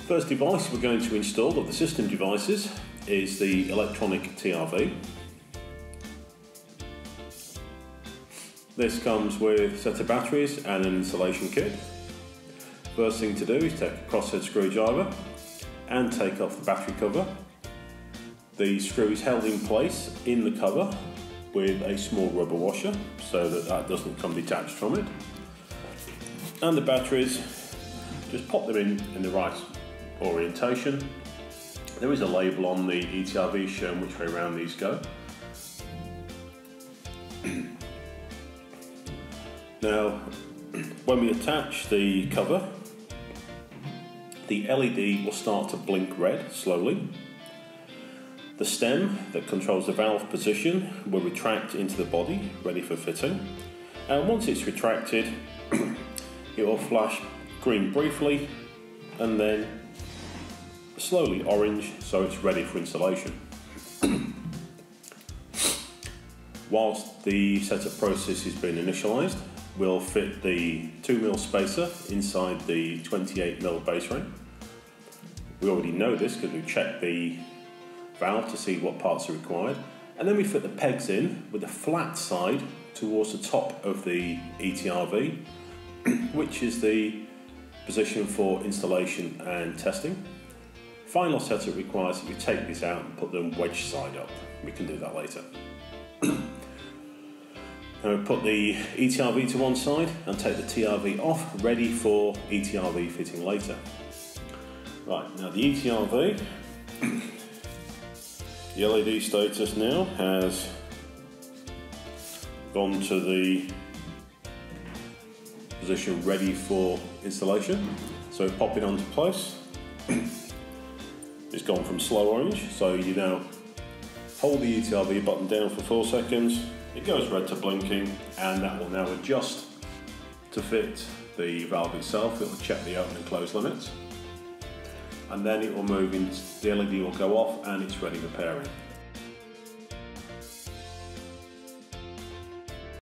First device we're going to install of the system devices is the electronic TRV. This comes with a set of batteries and an installation kit. First thing to do is take a crosshead screwdriver and take off the battery cover. The screw is held in place in the cover with a small rubber washer so that doesn't come detached from it. And the batteries, just pop them in the right orientation. There is a label on the ETRV showing which way around these go. Now, when we attach the cover, the LED will start to blink red slowly. The stem that controls the valve position will retract into the body, ready for fitting. And once it's retracted, it will flash green briefly and then slowly orange, so it's ready for installation. Whilst the setup process is being initialised, we'll fit the 2mm spacer inside the 28mm base ring. We already know this because we've checked the valve to see what parts are required, and then we fit the pegs in with the flat side towards the top of the ETRV, which is the position for installation and testing. Final setup requires that you take these out and put them wedge side up. We can do that later. Now we put the ETRV to one side and take the TRV off, ready for ETRV fitting later. Right, now the ETRV, the LED status now has gone to the position ready for installation. So pop it onto place. It's gone from slow orange, so you now hold the ETRV button down for 4 seconds. It goes red to blinking, and that will now adjust to fit the valve itself. It will check the open and close limits, and then it will move in. The LED will go off, and it's ready for pairing.